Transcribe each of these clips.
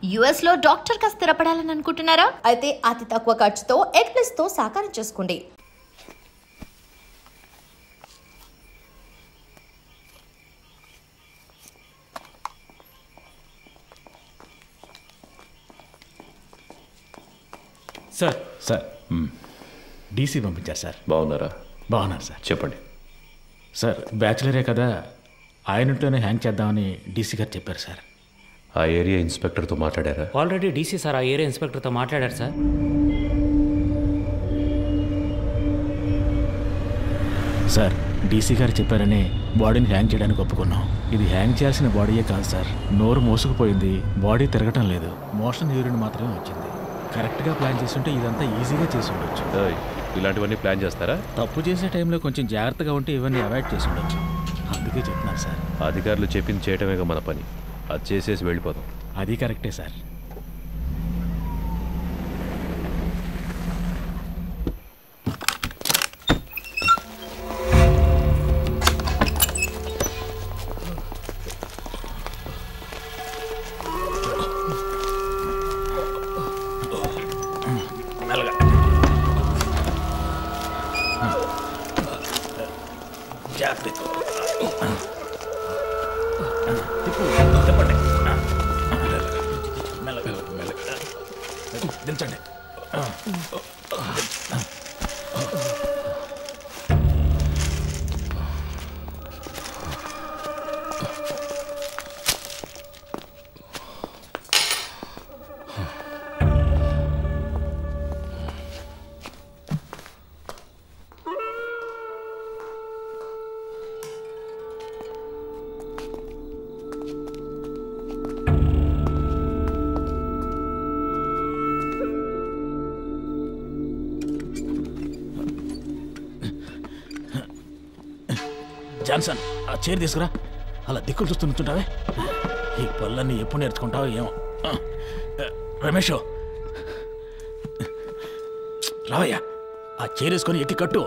US లో doctor గా స్థిరపడాలని అనుకుంటున్నారా? అయితే అతి తక్కువ ఖర్చుతో ఎగ్ ప్లస్ తో సాకారం చేసుకోండి. సార్ సార్ డీసీ పంపించారు సార్. బాగున్నారా? బాగున్నారు సార్. చెప్పండి సార్. బ్యాచులరే కదా, ఆయనతోనే హ్యాంగ్ చేద్దామని డీసీ గారు చెప్పారు సార్. ఆ ఏరియా ఇన్స్పెక్టర్తో మాట్లాడారా? ఆల్రెడీ డీసీ సార్ ఆ ఏరియా ఇన్స్పెక్టర్తో మాట్లాడారు సార్. సార్ డీసీ గారు చెప్పారని బాడీని హ్యాంగ్ చేయడానికి ఒప్పుకున్నాం. ఇది హ్యాంగ్ చేయాల్సిన బాడీయే కాదు సార్. నోరు మోసుకుపోయింది, బాడీ తిరగటం లేదు, మోషన్ యూరిన్ మాత్రమే వచ్చింది. కరెక్ట్గా ప్లాన్ చేస్తుంటే ఇదంతా ఈజీగా చేసి ఉండొచ్చు. ఇలాంటివన్నీ ప్లాన్ చేస్తారా? తప్పు చేసే టైంలో కొంచెం జాగ్రత్తగా ఉంటే ఇవన్నీ అవాయిడ్ చేసి ఉండొచ్చు. అందుకే చెప్తున్నాను సార్. అధికారులు చెప్పింది చేయటమేగా మన పని. అది చేసేసి వెళ్ళిపోదాం. అది కరెక్టే సార్. దించండి. జాన్సన్, ఆ చైర్ తీసుకురా. అలా దిక్కులు చూస్తూ నుంచుంటావే. ఈ పళ్ళన్నీ ఎప్పుడు నేర్చుకుంటావో ఏమో. రమేష్ రావయ్యా, ఆ చైర్ వేసుకొని ఎక్కి కట్టు.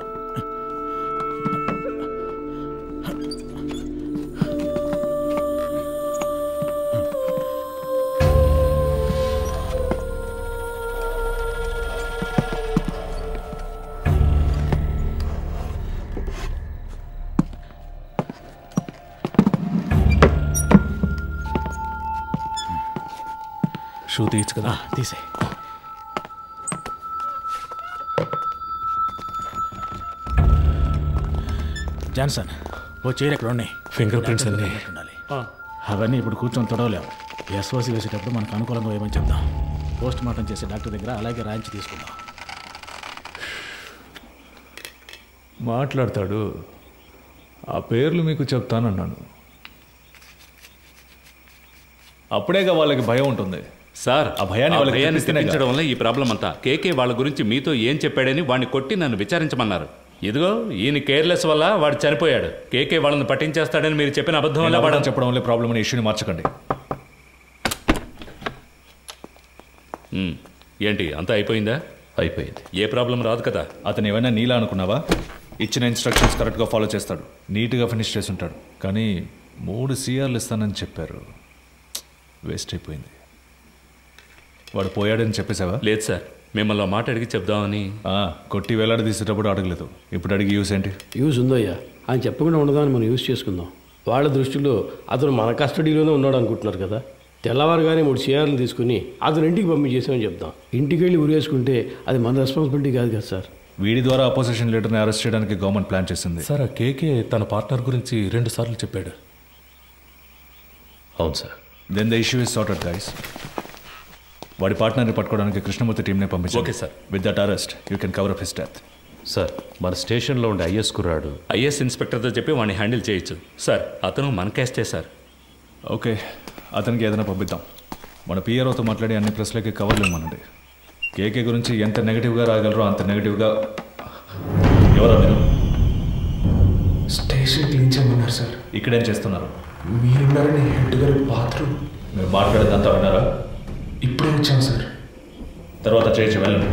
షూ తీయచ్చు కదా, తీసే. జాన్సన్, ఓ చైర్ ఎక్కడ ఉన్నాయి? ఫింగర్ ప్రింట్స్ అన్నీ ఉండాలి. అవన్నీ ఇప్పుడు కూర్చొని తొడవలేము. ఎస్ఓసి వేసేటప్పుడు మనకు అనుకూలంగా ఏమని చెప్దాం. పోస్ట్ మార్టం చేసే డాక్టర్ దగ్గర అలాగే రాయించి తీసుకుందాం. మాట్లాడతాడు. ఆ పేర్లు మీకు చెప్తానన్నాను. అప్పుడేగా వాళ్ళకి భయం ఉంటుంది సార్. ఆ భయాన్ని తెప్పించడం వల్ల ఈ ప్రాబ్లం అంతా. కేకే వాళ్ళ గురించి మీతో ఏం చెప్పాడని వాడిని కొట్టి నన్ను విచారించమన్నారు. ఇదిగో ఈయన కేర్లెస్ వల్ల వాడు చనిపోయాడు. కేకే వాళ్ళని పట్టించేస్తాడని మీరు చెప్పిన అబద్ధం వల్ల వాడు చెప్పడం వల్ల ప్రాబ్లం అనే ఇష్యూని మార్చకండి. ఏంటి అంతా అయిపోయిందా? అయిపోయింది. ఏ ప్రాబ్లం రాదు కదా. అతను ఏమైనా నీలా అనుకున్నావా? ఇచ్చిన ఇన్స్ట్రక్షన్స్ కరెక్ట్గా ఫాలో చేస్తాడు, నీట్గా ఫినిష్ చేసి ఉంటాడు. కానీ 3 CRలు ఇస్తానని చెప్పారు. వేస్ట్ అయిపోయింది. వాడు పోయాడని చెప్పేసావా? లేదు సార్, మిమ్మల్ని మాట అడిగి చెప్దామని. కొట్టి వేలాడి తీసేటప్పుడు అడగలేదు, ఇప్పుడు అడిగి యూస్ ఏంటి? యూస్ ఉందయ్యా. ఆయన చెప్పకుండా ఉండదాన్ని మనం యూస్ చేసుకుందాం. వాళ్ళ దృష్టిలో అతను మన కస్టడీలోనే ఉన్నాడు అనుకుంటున్నారు కదా. తెల్లవారుగానే 3 CRలు తీసుకుని అతను ఇంటికి పంపించేసామని చెప్దాం. ఇంటికి వెళ్ళి ఉరేసుకుంటే అది మన రెస్పాన్సిబిలిటీ కాదు కదా సార్. వీడి ద్వారా అపోజిషన్ లీడర్ని అరెస్ట్ చేయడానికి గవర్నమెంట్ ప్లాన్ చేసింది సార్. ఆ కేకే తన పార్ట్నర్ గురించి 2 సార్లు చెప్పాడు. అవును sir. Then the issue is sorted guys. వాడి పార్ట్నర్ని పట్టుకోవడానికి కృష్ణమూర్తి టీంనే పంపించారు. Okay sir. With that arrest you can cover up his death. Sir, మన స్టేషన్లో ఉండే ఐఎస్ కుర్రాడు ఐఎస్ ఇన్స్పెక్టర్తో చెప్పి వాడిని హ్యాండిల్ చేయొచ్చు సార్. అతను మన కేస్టే సార్. ఓకే, అతనికి ఏదైనా పంపిద్దాం. మన పిఆర్ఓతో మాట్లాడి అన్ని ప్రెస్లకి కవర్లు ఇవ్వమనండి. కేకే గురించి ఎంత నెగిటివ్గా రాగలరో అంత నెగిటివ్గా. ఎవరా మీరు? స్టేషన్ క్లీన్ చేయమన్నారు సార్. ఇక్కడేం చేస్తున్నారు? మీరున్నారని హెడ్ గారి బాత్రూమ్. మీరు మాట్లాడేదంతా విన్నారా? ఇప్పుడే వచ్చాం సార్. తర్వాత చేయొచ్చు వెళ్ళండి.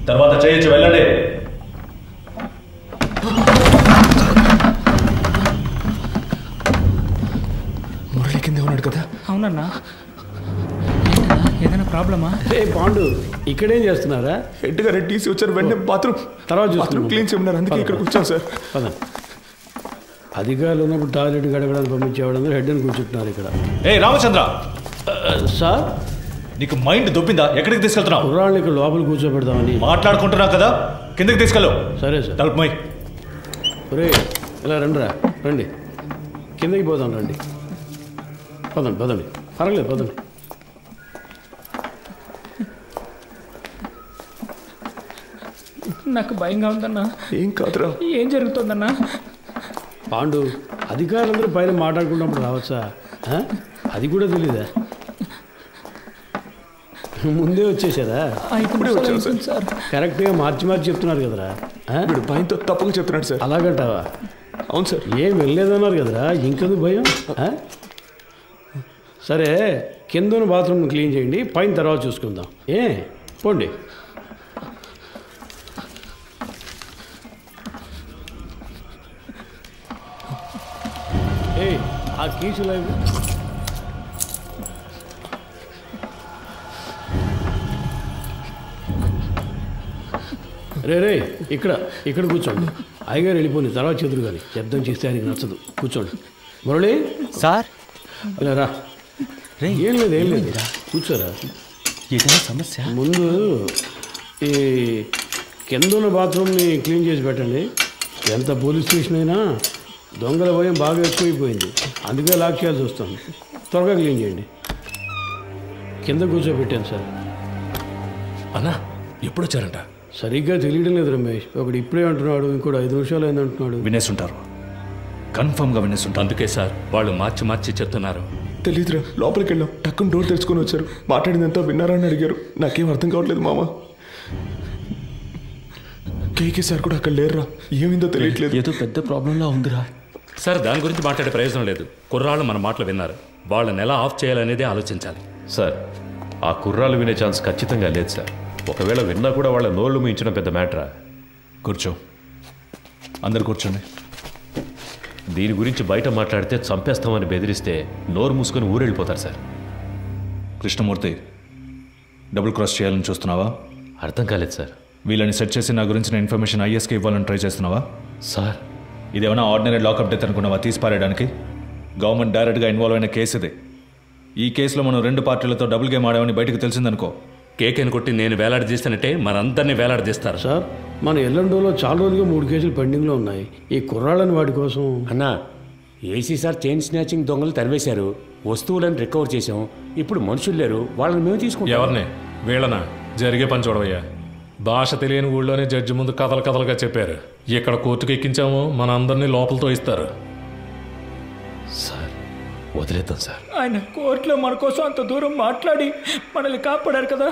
తర్వాత చేయొచ్చు వెళ్ళండి. మురళి కింద ఉన్నాడు కదా? అవునన్నా. ఏదైనా ప్రాబ్లమా? రే పాండు, ఇక్కడేం చేస్తున్నారా? హెడ్ గారు టీసీ వచ్చారు, వెంటనే బాత్రూమ్ క్లీన్ చేయమన్నారు, అందుకే ఇక్కడికి వచ్చాను సార్. అధికారులు ఉన్నప్పుడు టాయిలెట్ గడగడానికి పంపించేవాళ్ళందరూ హెడ్ అని కూర్చుంటున్నారు ఇక్కడ. ఏ రామచంద్ర సార్, నీకు మైండ్ దొబ్బిందా? ఎక్కడికి తీసుకెళ్తున్నావు? కుర్రాళ్ళని ఇక్కడ లోపల కూర్చోబెడదామని మాట్లాడుకుంటున్నావు కదా, కిందకి తీసుకెళ్ళు. సరే సార్. తలుపుమై. ఒరే ఇలా రండి, కిందకి పోదాం, రండి. పదండి, పర్వాలేదు, పదండి. నాకు భయంగా ఉందన్నా. ఏం కాదురా. ఏం జరుగుతుందన్నా? పాండు, అధికారులందరూ పైన మాట్లాడుకున్నప్పుడు రావచ్చా? అది కూడా తెలీదా? ముందే వచ్చేసారా? సార్ కరెక్ట్గా మార్చి చెప్తున్నారు కదరా. వీడు భయంతో తప్పుగా చెప్తున్నాడు సార్. అలాగంటావా? అవును సార్. ఏం వెళ్ళలేదన్నారు కదరా, ఇంకెందుకు భయం? సరే, కింద బాత్రూమ్ క్లీన్ చేయండి, పైన తర్వాత చూసుకుందాం. పోండి. ఆ కీసులు రే ఇక్కడ కూర్చోండి. అయ్యగారు వెళ్ళిపోయింది, తర్వాత చెదురు కానీ శబ్దం చేస్తే ఆయనకి నచ్చదు. కూర్చోండి. మురళి సార్, ఇలా రా. ఏం లేదు కూర్చోరా. ఏదైనా సమస్య? ముందు ఈ కింద ఉన్న బాత్రూమ్ని క్లీన్ చేసి పెట్టండి. ఎంత పోలీస్ స్టేషన్ అయినా దొంగల భయం బాగా ఎక్కువైపోయింది, అందుకే లాక్ చేయాల్సి వస్తుంది. త్వరగా క్లీన్ చేయండి. కింద కూర్చోబెట్టాను సార్. అన్నా ఎప్పుడు వచ్చారంట? సరిగ్గా తెలియడం లేదు రమేష్. ఒకడు ఇప్పుడే అంటున్నాడు, ఇంకోటి 5 నిమిషాలు అయింది అంటున్నాడు. వినేసుంటారు, కన్ఫర్మ్గా వినేసుంటారు. అందుకే సార్ వాళ్ళు మార్చి చెప్తున్నారు. తెలీదురా, లోపలికి వెళ్ళాం, టక్కున డోర్ తెరుచుకొని వచ్చారు. మాట్లాడిందంతా విన్నారా అని అడిగారు. నాకేం అర్థం కావట్లేదు మామ. కేకే సార్ కూడా అక్కడ లేరురా, ఏమిందో తెలియట్లేదు. ఏదో పెద్ద ప్రాబ్లంలా ఉందిరా. సార్ దాని గురించి మాట్లాడే ప్రయోజనం లేదు. కుర్రాళ్ళు మన మాటలు విన్నారు, వాళ్ళని ఎలా ఆఫ్ చేయాలనేదే ఆలోచించాలి. సార్ ఆ కుర్రాలు వినే ఛాన్స్ ఖచ్చితంగా లేదు సార్. ఒకవేళ విన్నా కూడా వాళ్ళ నోళ్ళు మూయించడం పెద్ద మ్యాటరా. కూర్చో, అందరు కూర్చోండి. దీని గురించి బయట మాట్లాడితే చంపేస్తామని బెదిరిస్తే నోరు మూసుకొని ఊరెళ్ళిపోతారు సార్. కృష్ణమూర్తి, డబుల్ క్రాస్ చేయాలని చూస్తున్నావా? అర్థం కాలేదు సార్. వీళ్ళని సెట్ చేసి నా గురించిన ఇన్ఫర్మేషన్ ఐఎస్కి ఇవ్వాలని ట్రై చేస్తున్నావా? సార్ ఇదేమైనా ఆర్డినరీ లాకప్ డెత్ అనుకున్నావా తీసి పారేయడానికి? గవర్నమెంట్ డైరెక్ట్గా ఇన్వాల్వ్ అయిన కేసు ఇది. ఈ కేసులో మనం 2 పార్టీలతో డబుల్ గేమ్ ఆడామని బయటకు తెలిసిందనుకో, కేకేని కొట్టి నేను వేలాడదీస్తానంటే మనందరినీ వేలాడదీస్తారు. సార్, మన ఎల్లండోలో చాలా రోజులుగా 3 కేసులు పెండింగ్లో ఉన్నాయి. ఈ కుర్రాళ్ళని వాటి కోసం. అన్నా, ఏసీ సార్ చైన్ స్నాచింగ్ దొంగలు తరివేశారు, వస్తువులను రికవర్ చేసాం. ఇప్పుడు మనుషులు లేరు, వాళ్ళని మేము తీసుకుంటాం. ఎవరిని? వీళ్ళనా? జరిగే పని చూడవయ్యా. భాష తెలియని ఊళ్ళోనే జడ్జి ముందు కథలుగా చెప్పారు. ఇక్కడ కోర్టుకు ఎక్కించాము, మన అందరినీ లోపలతో ఇస్తారు. సార్ వదిలేద్దాం సార్. ఆయన కోర్టులో మన కోసం అంత దూరం మాట్లాడి మనల్ని కాపాడారు కదా,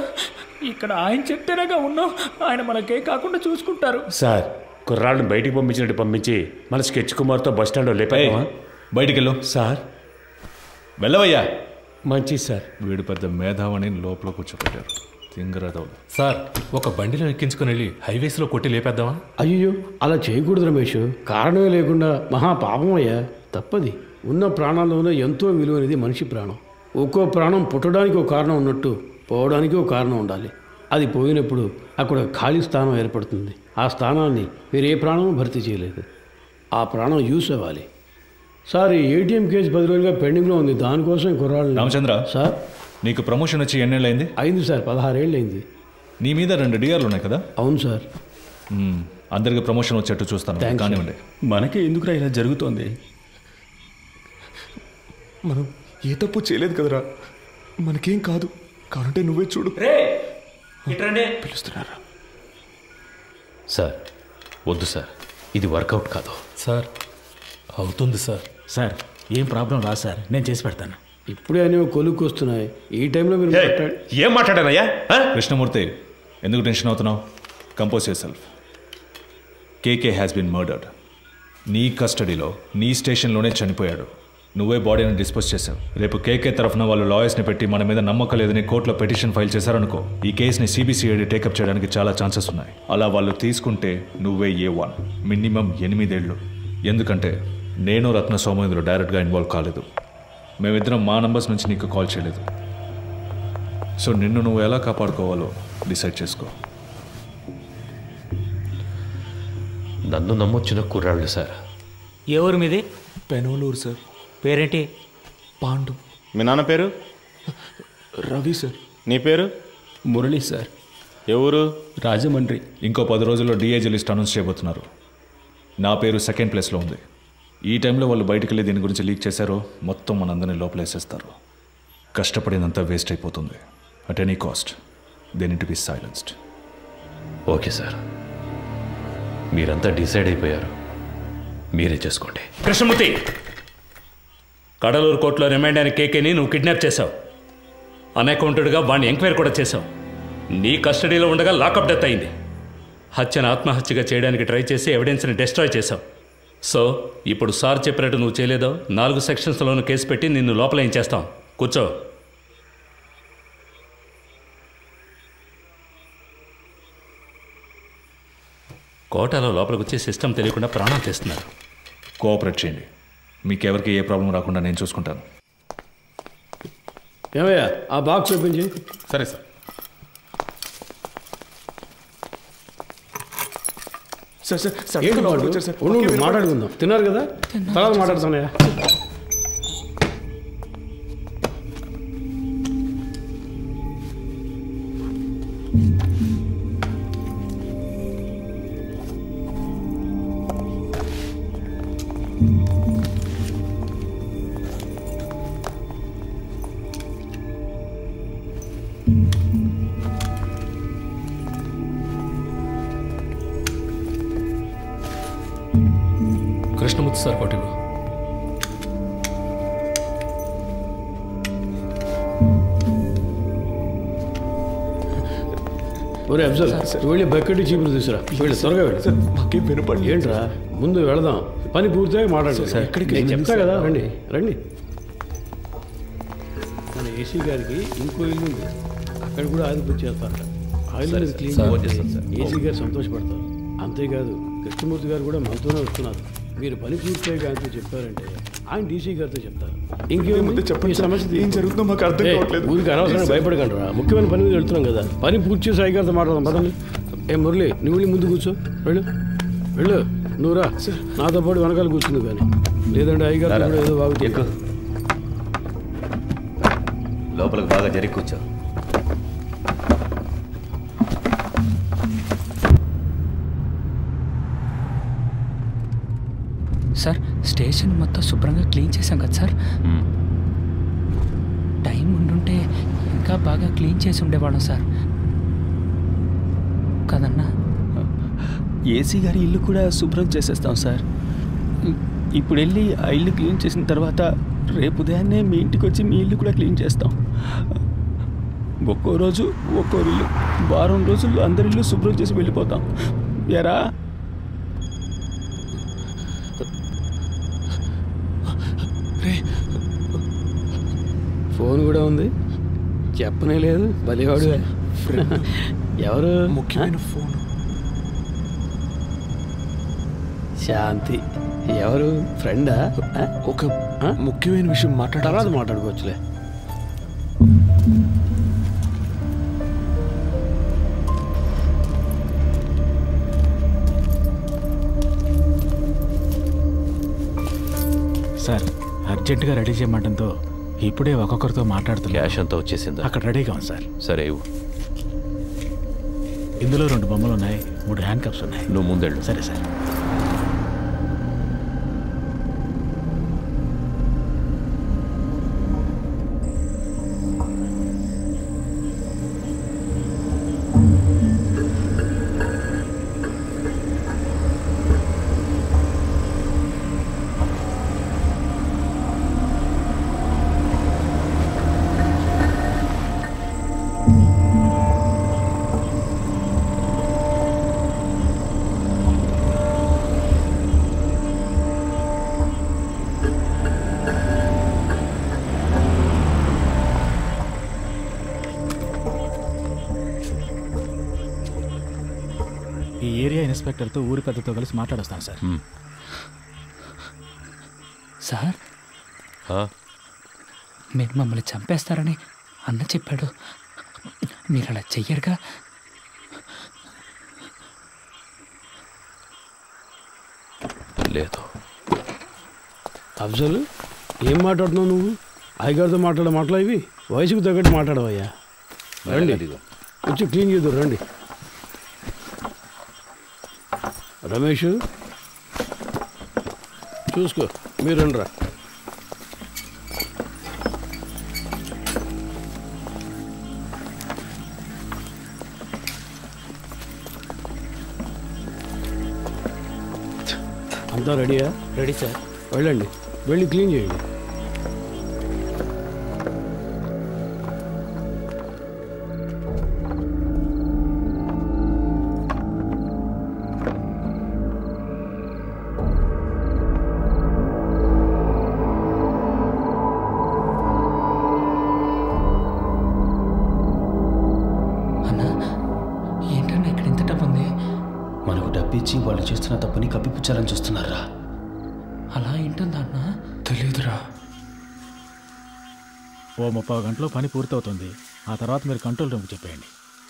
ఇక్కడ ఆయన చెప్తేనేగా ఉన్నాం. ఆయన మనకే కాకుండా చూసుకుంటారు. సార్, కుర్రాళ్ళని బయటికి పంపించి మన స్కెచ్ కుమార్తో బస్ స్టాండ్లో లేపామా? బయటికి వెళ్ళు. సార్ వెళ్ళవయ్యా. మంచిది సార్. వీడు పెద్ద మేధావని లోపల కూర్చోబెట్టారు. తింగరదవులు. సార్, ఒక బండిలో ఎక్కించుకుని వెళ్ళి హైవేస్లో కొట్టి లేపేద్దామా? అయ్యో, అలా చేయకూడదు రమేష్. కారణమే లేకుండా మహా పాపం అయ్యా, తప్పది. ఉన్న ప్రాణాల్లోనే ఎంతో విలువైనది మనిషి ప్రాణం. ఒక్కో ప్రాణం పుట్టడానికి ఒక కారణం ఉన్నట్టు పోవడానికి ఒక కారణం ఉండాలి. అది పోయినప్పుడు అక్కడ ఖాళీ స్థానం ఏర్పడుతుంది. ఆ స్థానాన్ని వేరే ప్రాణం భర్తీ చేయలేదు. ఆ ప్రాణం యూస్ అవ్వాలి. సార్, ఈ ఏటీఎం కేసు 10 రోజులుగా పెండింగ్లో ఉంది. దానికోసం కుర్రాళ్ళు. రామచంద్ర సార్, నీకు ప్రమోషన్ వచ్చి ఎన్నేళ్ళు అయింది? అయింది సార్, 16 ఏళ్ళు అయింది. నీ మీద 2 డిఆర్లు ఉన్నాయి కదా? అవును సార్. అందరికి ప్రమోషన్ వచ్చేట్టు చూస్తాను. కానివ్వండి. మనకే ఎందుకురా ఇలా జరుగుతోంది? మనం ఏ తప్పు చేయలేదు కదరా, మనకేం కాదు. కానంటే నువ్వే చూడు. పిలుస్తున్నారా? సార్ వద్దు సార్, ఇది వర్కౌట్ కాదు. సార్ అవుతుంది సార్. సార్ ఏం ప్రాబ్లం రా సార్, నేను చేసి పెడతాను. ఇప్పుడే అనేవి కొలుక్కు వస్తున్నాయి. ఈ టైంలో మీరు ఏం మాట్లాడానయ్యా? కృష్ణమూర్తి, ఎందుకు టెన్షన్ అవుతున్నావు? Compose yourself. KK has been murdered. నీ కస్టడీలో, నీ స్టేషన్లోనే చనిపోయాడు. నువ్వే బాడీని డిస్పోజ్ చేశావు. రేపు కేకే తరఫున వాళ్ళు లాయర్స్ని పెట్టి మన మీద నమ్మకం లేదని కోర్టులో పిటిషన్ ఫైల్ చేశారనుకో, ఈ కేసుని సిబిసిఐడి టేకప్ చేయడానికి చాలా ఛాన్సెస్ ఉన్నాయి. అలా వాళ్ళు తీసుకుంటే నువ్వే A1, మినిమం 8 ఏళ్ళు. ఎందుకంటే నేను రత్న సోమేంద్ర డైరెక్ట్గా ఇన్వాల్వ్ కాలేదు. మేమిద్దరం మా నంబర్స్ నుంచి నీకు కాల్ చేయలేదు. సో నిన్ను నువ్వు ఎలా కాపాడుకోవాలో డిసైడ్ చేసుకో. నన్ను నమ్మొచ్చిన కుర్రాళ్ళు సార్. ఎవరు మీది? పెనోలూరు సార్. పేరేంటి? పాండు. మీ నాన్న పేరు? రవి సార్. నీ పేరు? మురళి సార్. ఎవరు? రాజమండ్రి. ఇంకో 10 రోజుల్లో డిఏజీ లిస్ట్ అనౌన్స్ చేయబోతున్నారు. నా పేరు 2nd ప్లేస్లో ఉంది. ఈ టైంలో వాళ్ళు బయటికి వెళ్ళి దీని గురించి లీక్ చేశారో మొత్తం మనందరినీ లోపలేసేస్తారు. కష్టపడినంత వేస్ట్ అయిపోతుంది. At any cost they need to be silenced. Okay sir, మీరంతా డిసైడ్ అయిపోయారు, మీరే చేసుకోండి. కృష్ణమూర్తి, కడలూరు కోర్టులో రిమైండ్ అయిన కేకేని నువ్వు కిడ్నాప్ చేశావు. అన్అకౌంటెడ్గా వాడిని ఎంక్వైరీ కూడా చేశావు. నీ కస్టడీలో ఉండగా లాకప్ డెత్ అయింది. హత్యను ఆత్మహత్యగా చేయడానికి ట్రై చేసి ఎవిడెన్స్ని డిస్ట్రాయ్ చేశావు. సో ఇప్పుడు సార్ చెప్పినట్టు నువ్వు చేయలేదో 4 సెక్షన్స్లోనూ కేసు పెట్టి నిన్ను లోపల ఏం చేస్తాం. కూర్చో. కోటాలో లోపలికి వచ్చే సిస్టమ్ తెలియకుండా ప్రాణాలు తీస్తున్నారు. కోఆపరేట్ చేయండి. మీకెవరికి ఏ ప్రాబ్లం రాకుండా నేను చూసుకుంటాను. ఏమయ్యా ఆ బాక్స్ ఓపెన్ చేయి. సరే సార్. ఏంటి మాట్లాడుకుందాం. తిన్నారు కదా, తర్వాత మాట్లాడుతున్నాయా? కృష్ణమూర్తి సార్ కోటి. ఒరే అఫ్జల్, వెళ్ళి బకెట్ చీపులు తీసుకురా. వెళ్ళి త్వరగా వెళ్ళి. ఏంట్రా, ముందు వెళదాం, పని పూర్తిగా మాట్లాడతాను. చెప్తా కదా, రండి రండి. మన ఏసీ గారికి ఇంకో ఇల్లు ఉంది, అక్కడ కూడా ఆదిపూర్తి చేస్తారట. ఆయిల్ క్లీన్ ఏసీ గారు సంతోషపడతారు. అంతేకాదు కృష్ణమూర్తి గారు కూడా మనతోనే వస్తున్నారు. మీరు పని పూర్తిగా ఆయనతో చెప్పారంటే ఆయన డీసీ గారితో చెప్తారు. ఇంకేముంది చెప్పండి, సమస్య ఏం జరుగుతుందో మాకు అర్థం కావట్లేదు. ఊరికి అనవసరంగా భయపడకండి రా, ముఖ్యమైన పని మీద వెళ్తున్నాం కదా. పని పూర్తి చేసి అయ్య గారితో మాట్లాడదాం పదండి. మురళి, నువ్వు వెళ్ళి ముందు కూర్చో. వెళ్ళు వెళ్ళు, నువ్వు రా, నాతో పాటు వెనకాల కూర్చుంది. కానీ లేదంటే అయ్య గారు కూడా ఏదో బాగుంది. లోపలికి బాగా జరిగి కూర్చో. సార్, స్టేషన్ మొత్తం శుభ్రంగా క్లీన్ చేశాం కదా సార్. టైం ఉండుంటే ఇంకా బాగా క్లీన్ చేసి ఉండేవాళ్ళం సార్ కదన్నా. ఏసీ గారి ఇల్లు కూడా శుభ్రం చేసేస్తాం సార్. ఇప్పుడు వెళ్ళి ఆ ఇల్లు క్లీన్ చేసిన తర్వాత రేపు ఉదయాన్నే మీ ఇంటికి వచ్చి మీ ఇల్లు కూడా క్లీన్ చేస్తాం. ఒక్కో రోజు ఒక్కో ఇల్లు, వారం రోజుల్లో అందరి ఇల్లు శుభ్రం చేసి వెళ్ళిపోతాం. ఎరా ఫోన్ కూడా ఉంది, చెప్పనే లేదు. బలివాడు ఎవరు? ముఖ్యమైన ఫోన్. శాంతి ఎవరు? ఫ్రెండా? ఒక ముఖ్యమైన విషయం తర్వాత మాట్లాడుకోవచ్చులే. సార్, అర్జెంటుగా రెడీ చేయమంటంతో ఇప్పుడే ఒక్కొక్కరితో మాట్లాడుతున్నా. క్యాష్ అంతా వచ్చేసిందా? అక్కడ రెడీగా ఉంది సార్. సరే ఇవ్వు. ఇందులో 2 బొమ్మలు ఉన్నాయి, 3 హ్యాండ్ కప్స్ ఉన్నాయి. నువ్వు ముందెళ్ళు. సరే సార్. ఈ ఏరియా ఇన్స్పెక్టర్తో ఊరి పెద్దతో కలిసి మాట్లాడొస్తాను సార్. సార్, మీరు మమ్మల్ని చంపేస్తారని అన్న చెప్పాడు. మీరు అలా చెయ్యరుగా. లేదు. అఫ్జల్, ఏం మాట్లాడుతున్నావు నువ్వు? అయ్యగారితో మాట్లాడే మాటలు ఇవి? వయసుకు తగ్గట్టు మాట్లాడవయ్యా. రండి, వచ్చి క్లీన్ చేద్దాం. రండి రమేష్, చూసుకో. మీరు రండిరా. అంతా రెడీయా? Ready sir. వెళ్ళండి, వెళ్ళి క్లీన్ చేయండి. వాళ్ళు చేస్తున్న తప్పుని కప్పిపుచ్చాలని చూస్తున్నారా? అలా ఏంటుందా అన్న? తెలీదురా. ఓ 30 గంటలో పని పూర్తవుతుంది. ఆ తర్వాత మీరు కంట్రోల్ రూమ్కి చెప్పేయండి.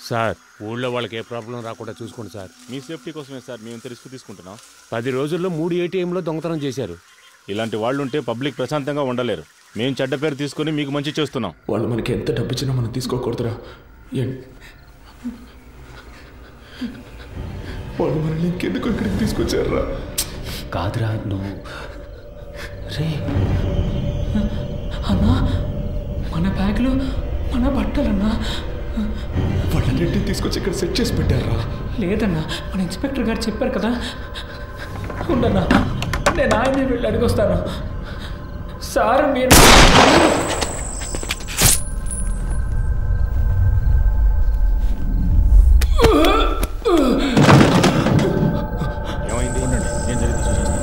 సార్, ఊళ్ళో వాళ్ళకి ఏ ప్రాబ్లం రాకుండా చూసుకోండి సార్. మీ సేఫ్టీ కోసమే సార్ మేము ఇంత రిస్క్ తీసుకుంటున్నాం. 10 రోజుల్లో 3 ATMలో దొంగతనం చేశారు. ఇలాంటి వాళ్ళు ఉంటే పబ్లిక్ ప్రశాంతంగా ఉండలేరు. మేము చెడ్డ పేరు తీసుకుని మీకు మంచి చేస్తున్నాం. వాళ్ళు మనకి ఎంత డబ్బు ఇచ్చినా మనం తీసుకోకూడదురా. వాళ్ళు మనల్ని ఇంకెందుకు ఇక్కడికి తీసుకొచ్చారా? కాదురా నువ్వు. రే అన్నా, మన బ్యాగ్లో మన బట్టలన్నా. వాళ్ళన్నింటినీ తీసుకొచ్చి ఇక్కడ సెట్ చేసి పెట్టారా? లేదన్నా, మన ఇన్స్పెక్టర్ గారు చెప్పారు కదా. ఉండన్నా, నేను ఆయనే వెళ్ళి అడిగొస్తాను. సార్ మీరు ఏమైంది? ఉండండి, ఏం జరిగింది చూసేస్తాను.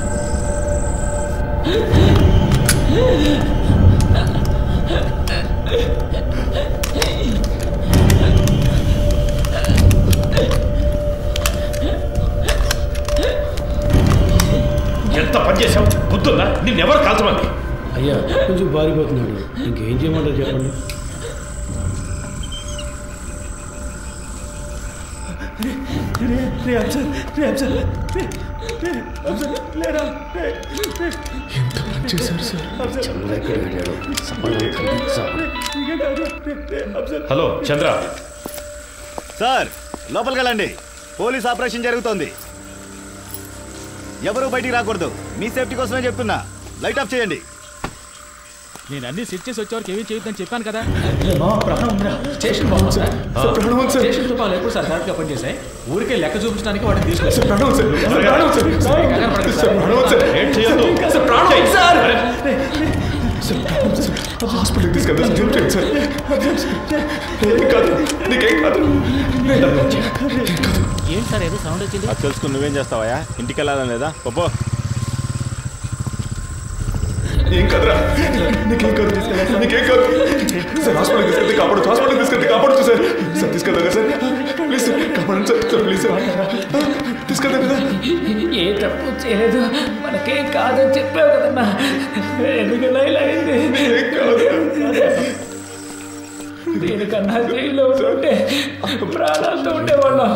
ఎంత పని చేసావు? బుద్ధుందా? నిన్నెవరు కాల్చమంది? అయ్యా, కొంచెం పారిపోతున్నాడు. ఇంకేం చేయమంటారు చెప్పండి. హలో చంద్ర. సార్, లోపలికి వెళ్ళండి. పోలీస్ ఆపరేషన్ జరుగుతోంది. ఎవరు బయటికి రాకూడదు. మీ సేఫ్టీ కోసమే చెప్తున్నా. లైట్ ఆఫ్ చేయండి. నేను అన్ని సెట్ చేసి వచ్చేవారికి ఏమీ చేయొద్దని చెప్పాను కదా. స్టేషన్ బాగుంది సార్. స్టేషన్ రూపాయలు ఎప్పుడు సార్ కరెక్ట్గా పనిచేసాయి. ఊరికే లెక్క చూపించడానికి వాటిని హాస్పిటల్కి తీసుకెళ్తాను సార్. ఏంటి సార్ ఏదో సౌండ్ వచ్చింది? అది తెలుసుకుని నువ్వేం చేస్తావా? ఇంటికి వెళ్ళాలని లేదా? పప్పు ఏం కదరా, నీకేం కాదు, నీకేం కాదు సార్. హాస్పిటల్కి తీసుకెళ్తే కాపాడు, హాస్పిటల్కి తీసుకెళ్తే కాపాడచ్చు సార్. సార్ తీసుకెళ్తా కదా సార్, ప్లీజ్ సార్, కాపాడండి సార్. సార్ ప్లీజ్ సార్, తీసుకెళ్తా కదా. ఏ తప్పు చేయలేదు, మనకేం కాదని చెప్పావు కదన్నా. ఎందుకన్నా ఇలా అయింది? దీనికన్నా జైల్లో ఉంటే ప్రాణాలతో ఉండేవాళ్ళం.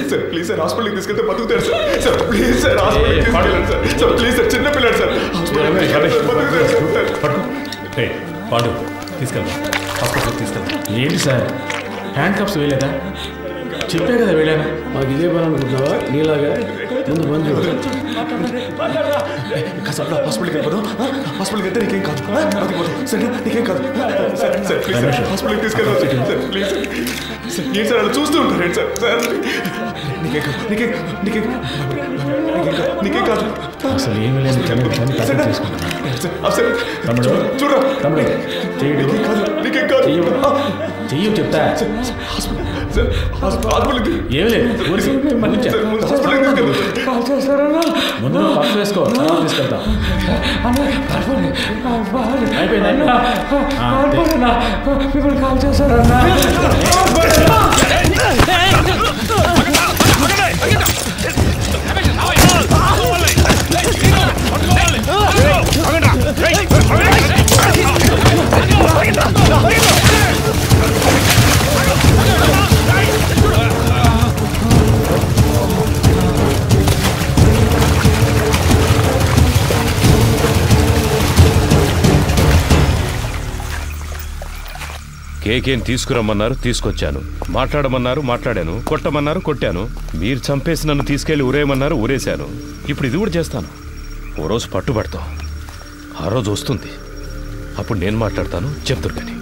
సార్ ప్లీజ్ సార్, హాస్పిటల్కి తీసుకెళ్తే బతుకుతాడు సార్. సార్ ప్లీజ్ సార్, హాస్పిటల్కి తీసుకెళ్ళండి సార్. సార్ ప్లీజ్ సార్, చిన్న పిల్లాడు సార్. పాడు తీసుకెళ్దాం, హాస్పిటల్కి తీసుకెళ్దాం. ఏంటి సార్, హ్యాండ్ కప్స్ వేయలేదా? చెప్పే కదా వెళ్ళాను. మాకు ఇదే పని అనుకుంటున్నావా? నీలాగా ముందు పని చూడు. హాస్పిటల్కి వెళ్ళిపోదాం. హాస్పిటల్కి వెళ్తే నీకేం కాదు, సరే నీకేం కాదు. సార్ సార్ ప్లీజ్ సార్, హాస్పిటల్కి తీసుకెళ్దాం సార్. ప్లీజ్ సార్, ఏంటి సార్ అలా చూస్తూ ఉంటారు సార్. సార్ నీకేం కాదు, నీకేం నీకేం నీకేం కాదు. అసలు ఏమీ లేదు. తమ్ముడు చూడరా, తమ్ముడు చెయ్యడు. నీకేం కాదు, చెయ్యి చెప్తా. హాస్పిటల్కి ఏమి లేదు, ముందు పక్క వేసుకో, తీసుకెళ్తాం. అయిపోయింది. కాల్ చేశారన్నా. Hey! కేకేని తీసుకురమ్మన్నారు, తీసుకొచ్చాను. మాట్లాడమన్నారు, మాట్లాడాను. కొట్టమన్నారు, కొట్టాను. మీరు చంపేసి నన్ను తీసుకెళ్లి ఊరేయమన్నారు, ఊరేశాను. ఇప్పుడు ఇది కూడా చేస్తాను. ఓ రోజు పట్టుబడతాం. ఆ రోజు వస్తుంది. అప్పుడు నేను మాట్లాడతాను, చెప్తారు. కానీ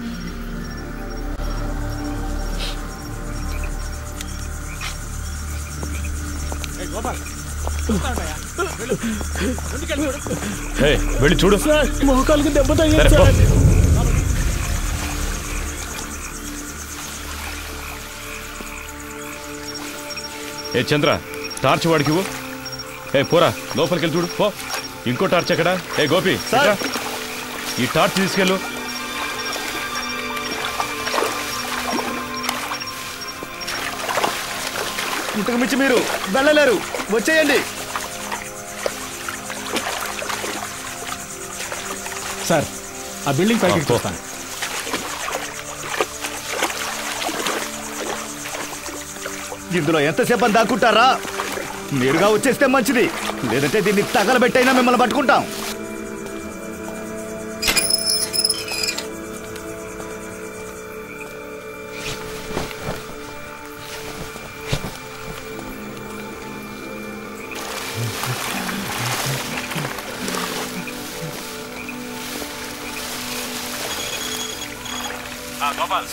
వెళ్ళి చూడు. మోకాలకు దెబ్బ తగిలింది సార్. ఏ చంద్ర, టార్చ్ వాడికి ఇవ్వు. ఏ పోరా, లోపలికి వెళ్ళి చూడు. పో. ఇంకో టార్చ్ ఎక్కడ? ఏ గోపి, ఈ టార్చ్ తీసుకెళ్ళు. ఇంతకు మించి మీరు వెళ్ళలేరు, వచ్చేయండి. సార్, ఆ బిల్డింగ్ పైకి చూస్తాను. ఇందులో ఎంతసేపు అని దాక్కుంటారా? మీరుగా వచ్చేస్తే మంచిది, లేదంటే దీన్ని తగలబెట్టైనా మిమ్మల్ని పట్టుకుంటాం.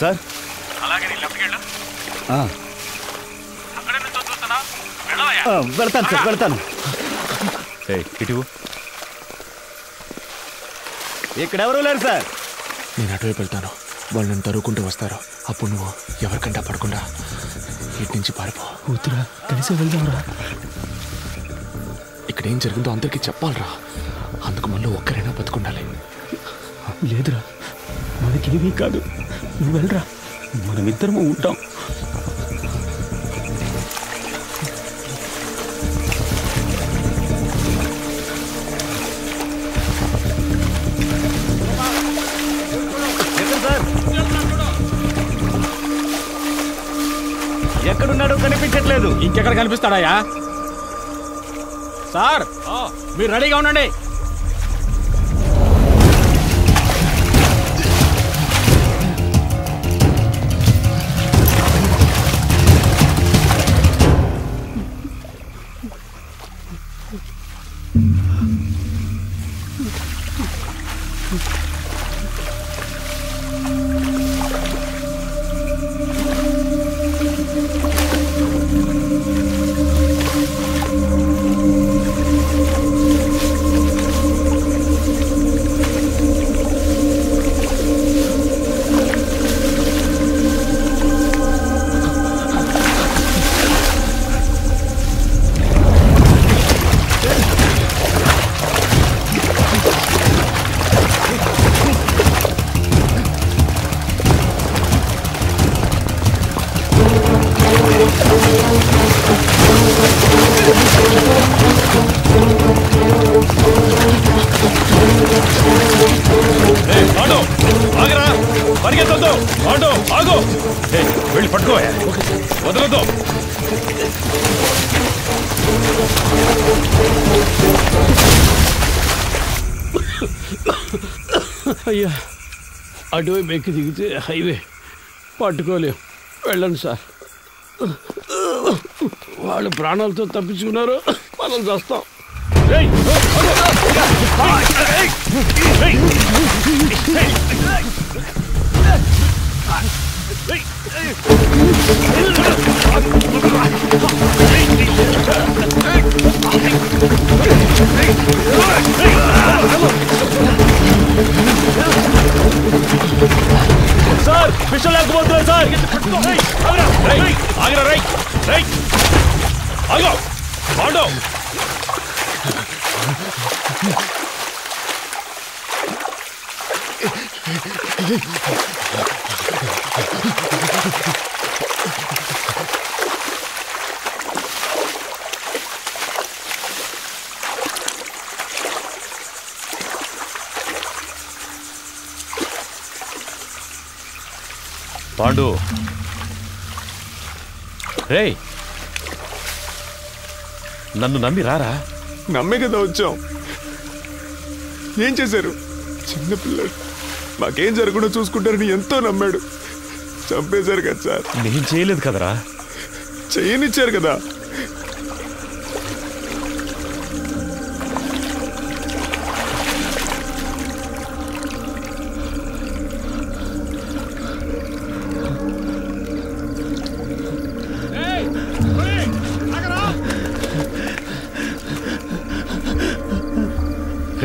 సార్, అలాగే లెఫ్ట్కి వెళ్ళు. వెళ్తాను సార్, వెళ్తాను. ఇక్కడెవరూ లేరు సార్. నేను అటువైపు వెళ్తాను. వాళ్ళు నన్ను తరువుకుంటూ వస్తారు. అప్పుడు నువ్వు ఎవరికంటా పడకుండా ఇటు నుంచి పారిపో. కూతురా, కలిసి వెళ్దాంరా. ఇక్కడ ఏం జరిగిందో అందరికీ చెప్పాలరా. అందుకు మళ్ళీ ఒక్కరైనా బతుకుండాలి. లేదురా, మనకేమీ కాదు. నువ్వు వెళ్ళరా, మనమిద్దరము ఉంటాం. ఎక్కడున్నాడో కనిపించట్లేదు. ఇంకెక్కడ కనిపిస్తాడాయా? సార్, మీరు రెడీగా ఉండండి. వెళ్ళి పట్టుకో, వదలదు. అయ్యా, అటువైపు ఎక్కి దిగితే హైవే పట్టుకోలేం. వెళ్ళండి సార్. వాళ్ళు ప్రాణాలతో తప్పించుకున్నారు, మనం చేస్తాం. సార్, విషయం లేకపోతున్నారు సార్. ఆగరా, రై రై ఆగో, పాండు. పాండు, రేయ్, నన్ను నమ్మి రారా. నమ్మే కదా వచ్చాం. ఏం చేశారు? చిన్నపిల్లడు మాకేం జరగకుండా చూసుకుంటారని ఎంతో నమ్మాడు. చంపేశారు కదా సార్. నేను చేయలేదు కదరా. చేయనిచ్చారు కదా.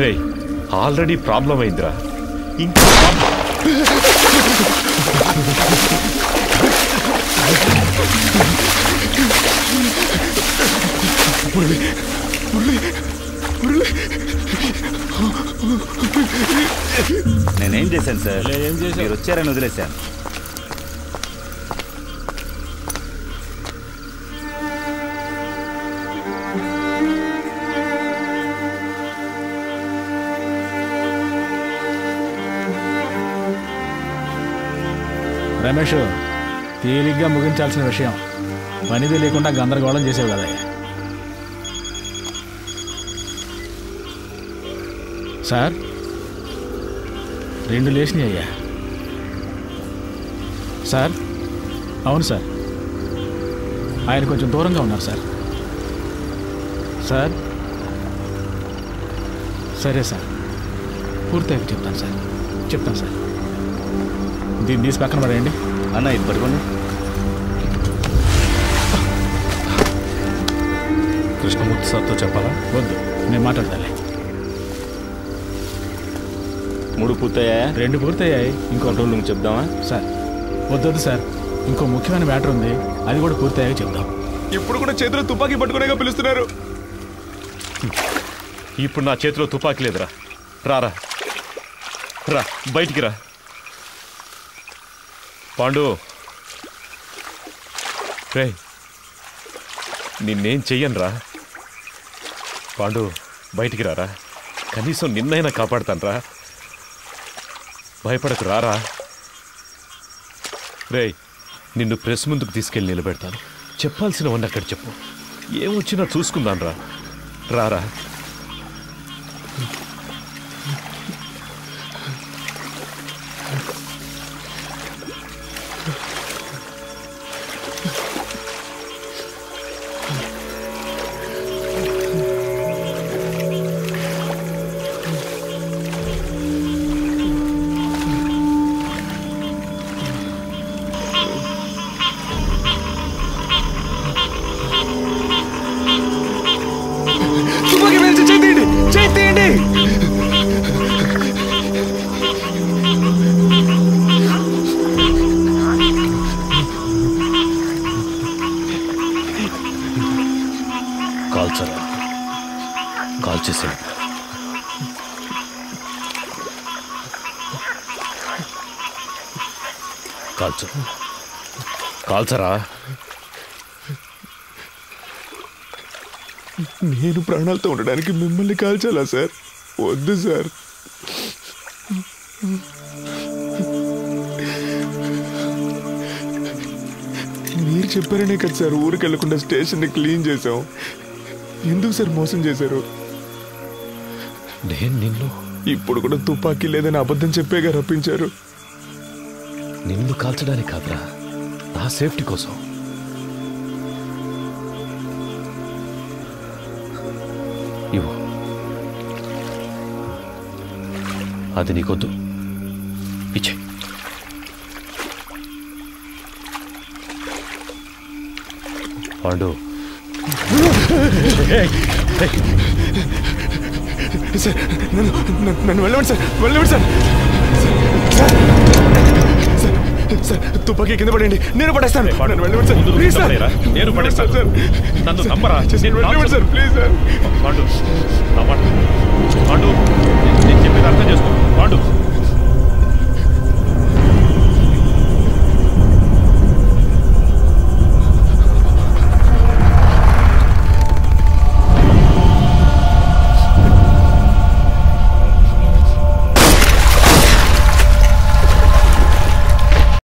రే ఆల్రెడీ ప్రాబ్లం అయిందిరా, ఇంకా నేనేం చేశాను సార్? మీరు వచ్చారని వదిలేశాను. రమేష్, తేలిగ్గా ముగించాల్సిన విషయం పనిది లేకుండా గందరగోళం చేసేవి కదా. సార్ 2 లేచినాయి అయ్యా. సార్ అవును సార్, ఆయన కొంచెం దూరంగా ఉన్నారు సార్. సార్ సరే సార్, పూర్తయిపోయి చెప్తాను సార్. దీన్ని తీసి పక్కన పడేయండి. అన్న ఇది పట్టుకోండి. కృష్ణమూర్తి సార్తో చెప్పాలా? వద్దు, నేను మాట్లాడతాలే. 3 పూర్తయ్యాయా? 2 పూర్తయ్యాయి. ఇంకో 2 చెప్దామా సార్? వద్దు సార్, ఇంకో ముఖ్యమైన మ్యాటర్ ఉంది, అది కూడా పూర్తయ్యాక చెప్దాం. ఇప్పుడు కూడా చేతిలో తుపాకీ పట్టుకునేగా పిలుస్తున్నారు. ఇప్పుడు నా చేతిలో తుపాకీ లేదురా. రారా రా, బయటికి రా. పాండు, రే నిన్నేం చెయ్యనురా. పాండు బయటికి రారా, కనీసం నిన్నైనా కాపాడుతాను రా. భయపడకు, రారా. రే నిన్ను ప్రెస్ ముందుకు తీసుకెళ్ళి నిలబెడతాను. చెప్పాల్సినవన్నీ అక్కడ చెప్పు. ఏమొచ్చినా చూసుకుందాను రా. రారా. కాల్చేసాడు. కాల్చరా. నేను ప్రాణాలతో ఉండడానికి మిమ్మల్ని కాల్చాలా సార్? వద్దు సార్. మీరు చెప్పారనే కదా సార్ ఊరికి వెళ్లకుండా స్టేషన్ని క్లీన్ చేసాం. ఎందుకు సార్ మోసం చేశారు? నేను నిన్ను ఇప్పుడు కూడా తుపాకీ లేదని అబద్ధం చెప్పేగా రప్పించారు. నిన్ను కాల్చడానికి కాదురా, నా సేఫ్టీ కోసం. ఇవ్వు, అది నీకొద్దు, ఇచ్చే. పాండు సార్, నన్ను వెళ్ళండి సార్, వెళ్ళండి సార్. సార్ తుపాకీ కింద పడండి, నేను పడేస్తాను. వెళ్ళండి సార్, ప్లీజ్ సార్. నేను పడేస్తాను సార్. నన్ను నమ్మరా? వెళ్ళండి sir, please sir. Pandu, Pandu, నేను చెప్పేది అర్థం చేసుకో. పాండు